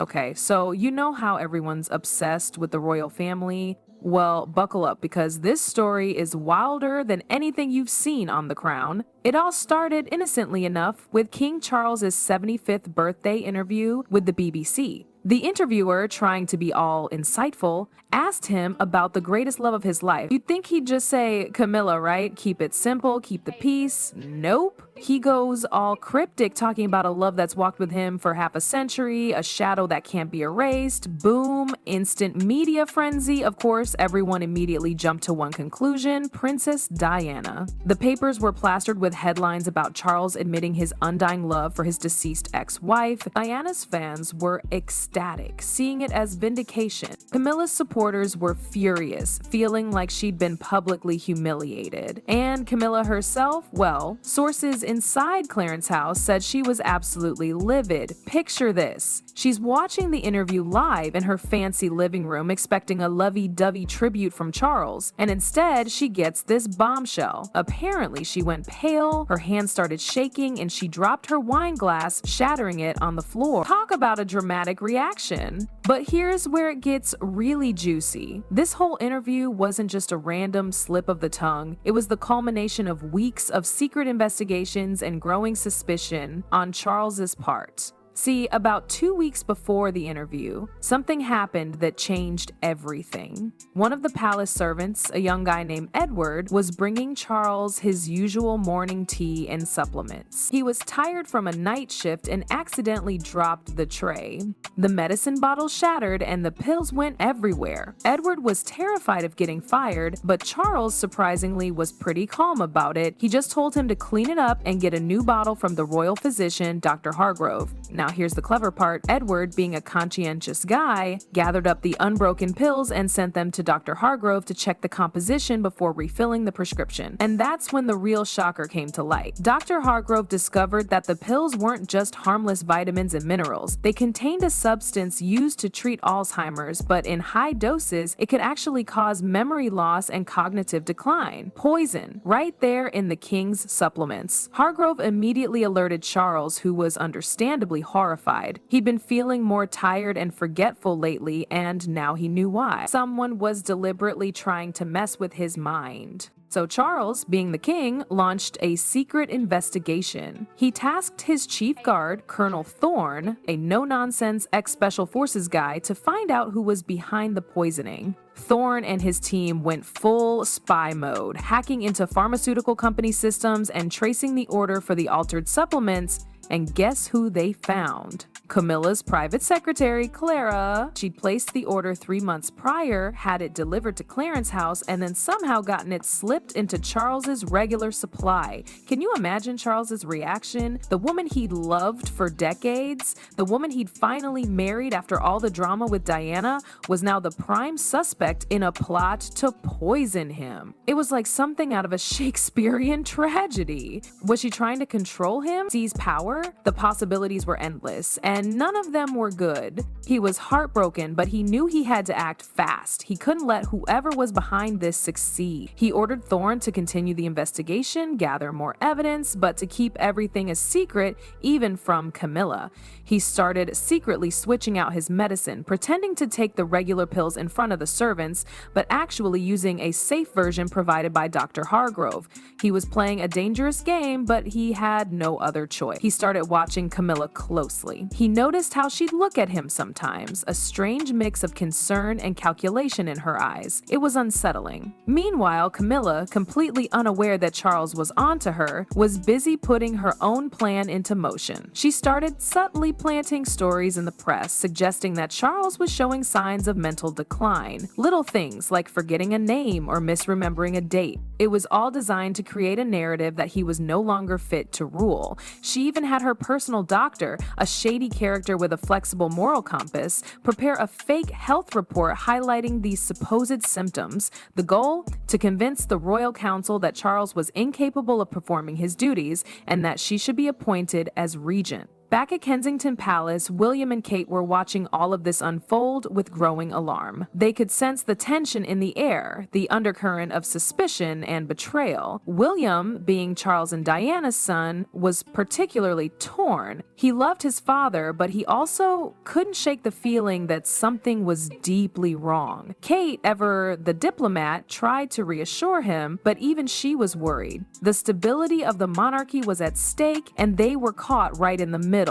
Okay, so you know how everyone's obsessed with the royal family? Well, buckle up because this story is wilder than anything you've seen on The Crown. It all started, innocently enough, with King Charles's 75th birthday interview with the BBC. The interviewer, trying to be all insightful, asked him about the greatest love of his life. You'd think he'd just say, Camilla, right? Keep it simple, keep the peace. Nope. He goes all cryptic, talking about a love that's walked with him for half a century, a shadow that can't be erased. Boom, instant media frenzy. Of course, everyone immediately jumped to one conclusion: Princess Diana. The papers were plastered with headlines about Charles admitting his undying love for his deceased ex-wife. Diana's fans were ecstatic, seeing it as vindication. Camilla's supporters were furious, feeling like she'd been publicly humiliated. And Camilla herself, well, sources inside Clarence house said she was absolutely livid. Picture this. She's watching the interview live in her fancy living room, expecting a lovey-dovey tribute from Charles, and instead she gets this bombshell. Apparently she went pale, her hands started shaking, and she dropped her wine glass, shattering it on the floor. Talk about a dramatic reaction. But here's where it gets really juicy. This whole interview wasn't just a random slip of the tongue. It was the culmination of weeks of secret investigations and growing suspicion on Charles's part. See, about 2 weeks before the interview, something happened that changed everything. One of the palace servants, a young guy named Edward, was bringing Charles his usual morning tea and supplements. He was tired from a night shift and accidentally dropped the tray. The medicine bottle shattered and the pills went everywhere. Edward was terrified of getting fired, but Charles, surprisingly, was pretty calm about it. He just told him to clean it up and get a new bottle from the royal physician, Dr. Hargrove. Now here's the clever part. Edward, being a conscientious guy, gathered up the unbroken pills and sent them to Dr. Hargrove to check the composition before refilling the prescription. And that's when the real shocker came to light. Dr. Hargrove discovered that the pills weren't just harmless vitamins and minerals. They contained a substance used to treat Alzheimer's, but in high doses, it could actually cause memory loss and cognitive decline. Poison, right there in the king's supplements. Hargrove immediately alerted Charles, who was understandably horrified. He'd been feeling more tired and forgetful lately, and now he knew why. Someone was deliberately trying to mess with his mind. So Charles, being the king, launched a secret investigation. He tasked his chief guard, Colonel Thorne, a no-nonsense ex-Special Forces guy, to find out who was behind the poisoning. Thorne and his team went full spy mode, hacking into pharmaceutical company systems and tracing the order for the altered supplements. And guess who they found? Camilla's private secretary, Clara. She'd placed the order 3 months prior, had it delivered to Clarence house, and then somehow gotten it slipped into Charles's regular supply. Can you imagine Charles's reaction? The woman he'd loved for decades, the woman he'd finally married after all the drama with Diana, was now the prime suspect in a plot to poison him. It was like something out of a Shakespearean tragedy. Was she trying to control him? Seize power? The possibilities were endless, and none of them were good. He was heartbroken, but he knew he had to act fast. He couldn't let whoever was behind this succeed. He ordered Thorne to continue the investigation, gather more evidence, but to keep everything a secret, even from Camilla. He started secretly switching out his medicine, pretending to take the regular pills in front of the servants, but actually using a safe version provided by Dr. Hargrove. He was playing a dangerous game, but he had no other choice. He started watching Camilla closely. He noticed how she'd look at him sometimes, a strange mix of concern and calculation in her eyes. It was unsettling. Meanwhile, Camilla, completely unaware that Charles was onto her, was busy putting her own plan into motion. She started subtly planting stories in the press, suggesting that Charles was showing signs of mental decline. Little things like forgetting a name or misremembering a date. It was all designed to create a narrative that he was no longer fit to rule. She even had her personal doctor, a shady character with a flexible moral compass, prepare a fake health report highlighting these supposed symptoms. The goal? To convince the royal council that Charles was incapable of performing his duties and that she should be appointed as regent. Back at Kensington Palace, William and Kate were watching all of this unfold with growing alarm. They could sense the tension in the air, the undercurrent of suspicion and betrayal. William, being Charles and Diana's son, was particularly torn. He loved his father, but he also couldn't shake the feeling that something was deeply wrong. Kate, ever the diplomat, tried to reassure him, but even she was worried. The stability of the monarchy was at stake, and they were caught right in the middle.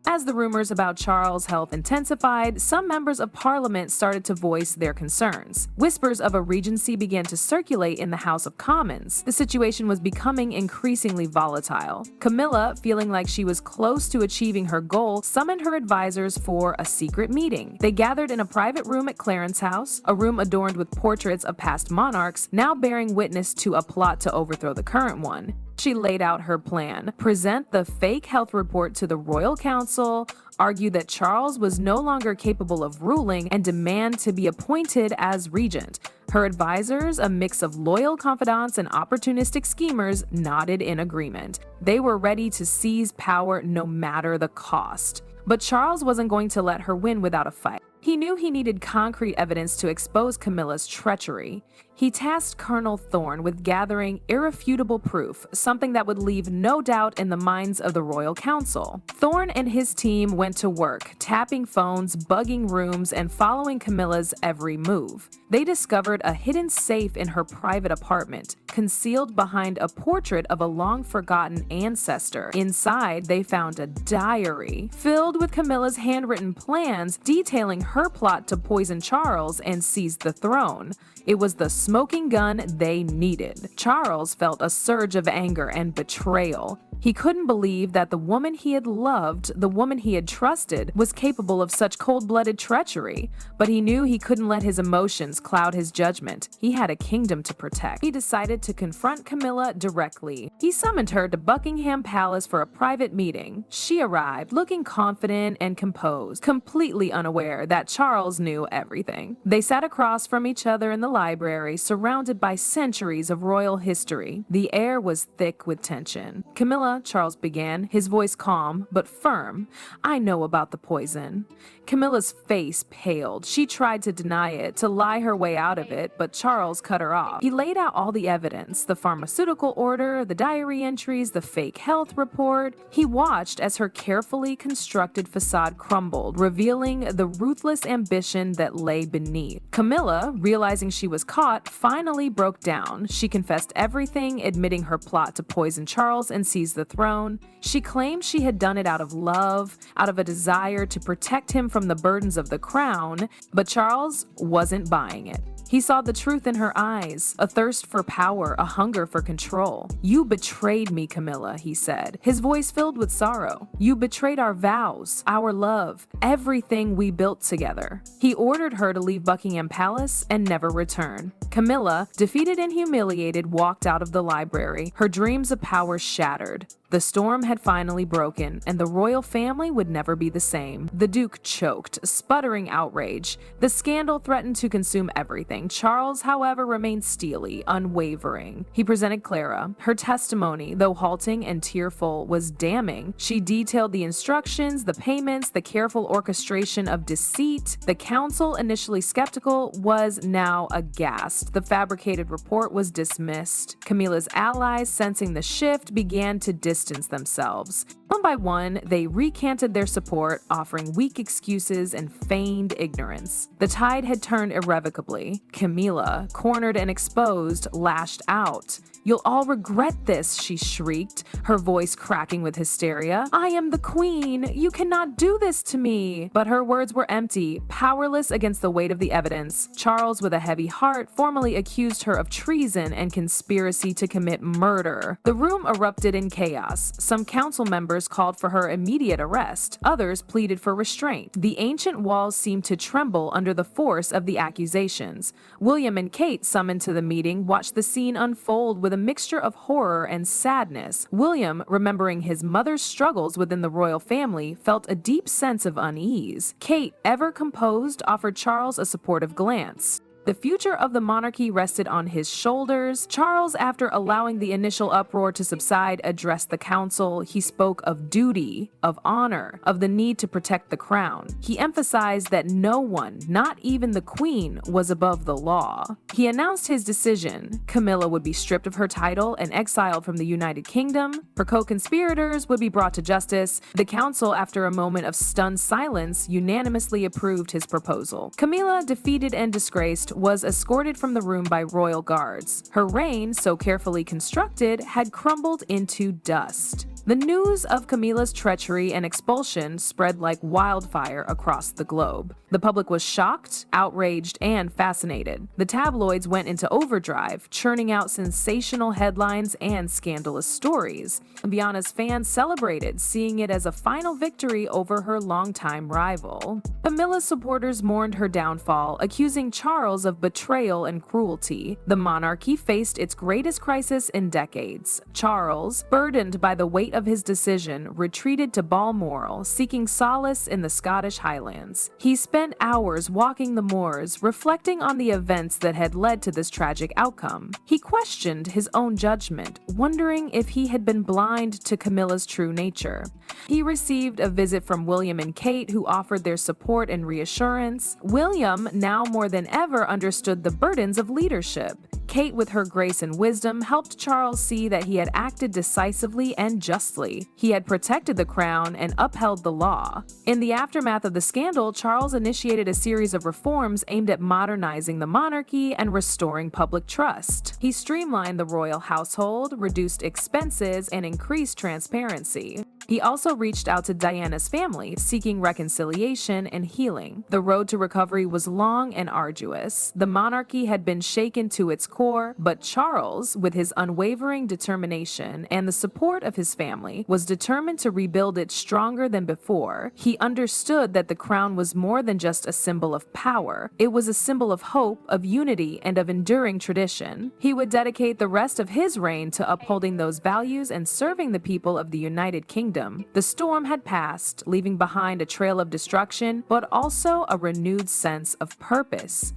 As the rumors about Charles' health intensified, some members of Parliament started to voice their concerns. Whispers of a regency began to circulate in the House of Commons. The situation was becoming increasingly volatile. Camilla, feeling like she was close to achieving her goal, summoned her advisors for a secret meeting. They gathered in a private room at Clarence House, a room adorned with portraits of past monarchs, now bearing witness to a plot to overthrow the current one. She laid out her plan: present the fake health report to the Royal Council, argue that Charles was no longer capable of ruling, and demand to be appointed as regent. Her advisors, a mix of loyal confidants and opportunistic schemers, nodded in agreement. They were ready to seize power no matter the cost. But Charles wasn't going to let her win without a fight. He knew he needed concrete evidence to expose Camilla's treachery. He tasked Colonel Thorne with gathering irrefutable proof, something that would leave no doubt in the minds of the Royal Council. Thorne and his team went to work, tapping phones, bugging rooms, and following Camilla's every move. They discovered a hidden safe in her private apartment, concealed behind a portrait of a long-forgotten ancestor. Inside, they found a diary filled with Camilla's handwritten plans detailing her plot to poison Charles and seize the throne. It was the smoking gun they needed. Charles felt a surge of anger and betrayal. He couldn't believe that the woman he had loved, the woman he had trusted, was capable of such cold-blooded treachery. But he knew he couldn't let his emotions cloud his judgment. He had a kingdom to protect. He decided to confront Camilla directly. He summoned her to Buckingham Palace for a private meeting. She arrived, looking confident and composed, completely unaware that Charles knew everything. They sat across from each other in the library, surrounded by centuries of royal history. The air was thick with tension. Camilla, Charles began, his voice calm but firm. "I know about the poison." Camilla's face paled. She tried to deny it, to lie her way out of it, but Charles cut her off. He laid out all the evidence: the pharmaceutical order, the diary entries, the fake health report. He watched as her carefully constructed facade crumbled, revealing the ruthless ambition that lay beneath. Camilla, realizing she was caught, finally broke down. She confessed everything, admitting her plot to poison Charles and seize the throne. She claimed she had done it out of love, out of a desire to protect him from the burdens of the crown, but Charles wasn't buying it. He saw the truth in her eyes, a thirst for power, a hunger for control. "You betrayed me, Camilla," he said, his voice filled with sorrow. "You betrayed our vows, our love, everything we built together." He ordered her to leave Buckingham Palace and never return. Camilla, defeated and humiliated, walked out of the library, her dreams of power shattered. The storm had finally broken, and the royal family would never be the same. The Duke choked, sputtering outrage. The scandal threatened to consume everything. Charles, however, remained steely, unwavering. He presented Clara. Her testimony, though halting and tearful, was damning. She detailed the instructions, the payments, the careful orchestration of deceit. The council, initially skeptical, was now aghast. The fabricated report was dismissed. Camilla's allies, sensing the shift, began to distance themselves. One by one, they recanted their support, offering weak excuses and feigned ignorance. The tide had turned irrevocably. Camila, cornered and exposed, lashed out. "You'll all regret this," she shrieked, her voice cracking with hysteria. "I am the queen. You cannot do this to me." But her words were empty, powerless against the weight of the evidence. Charles, with a heavy heart, formally accused her of treason and conspiracy to commit murder. The room erupted in chaos. Some council members called for her immediate arrest. Others pleaded for restraint. The ancient walls seemed to tremble under the force of the accusations. William and Kate, summoned to the meeting, watched the scene unfold with a mixture of horror and sadness. William, remembering his mother's struggles within the royal family, felt a deep sense of unease. Kate, ever composed, offered Charles a supportive glance. The future of the monarchy rested on his shoulders. Charles, after allowing the initial uproar to subside, addressed the council. He spoke of duty, of honor, of the need to protect the crown. He emphasized that no one, not even the queen, was above the law. He announced his decision. Camilla would be stripped of her title and exiled from the United Kingdom. Her co-conspirators would be brought to justice. The council, after a moment of stunned silence, unanimously approved his proposal. Camilla, defeated and disgraced, was escorted from the room by royal guards. Her reign, so carefully constructed, had crumbled into dust. The news of Camilla's treachery and expulsion spread like wildfire across the globe. The public was shocked, outraged, and fascinated. The tabloids went into overdrive, churning out sensational headlines and scandalous stories. Viana's fans celebrated, seeing it as a final victory over her longtime rival. Camilla's supporters mourned her downfall, accusing Charles of betrayal and cruelty. The monarchy faced its greatest crisis in decades. Charles, burdened by the weight of his decision, retreated to Balmoral, seeking solace in the Scottish Highlands. He spent hours walking the moors, reflecting on the events that had led to this tragic outcome. He questioned his own judgment, wondering if he had been blind to Camilla's true nature. He received a visit from William and Kate, who offered their support and reassurance. William, now more than ever, understood the burdens of leadership. Kate, with her grace and wisdom, helped Charles see that he had acted decisively and justly. He had protected the crown and upheld the law. In the aftermath of the scandal, Charles initiated a series of reforms aimed at modernizing the monarchy and restoring public trust. He streamlined the royal household, reduced expenses, and increased transparency. He also reached out to Diana's family, seeking reconciliation and healing. The road to recovery was long and arduous. The monarchy had been shaken to its core, but Charles, with his unwavering determination and the support of his family, was determined to rebuild it stronger than before. He understood that the crown was more than just a symbol of power. It was a symbol of hope, of unity, and of enduring tradition. He would dedicate the rest of his reign to upholding those values and serving the people of the United Kingdom. The storm had passed, leaving behind a trail of destruction, but also a renewed sense of purpose.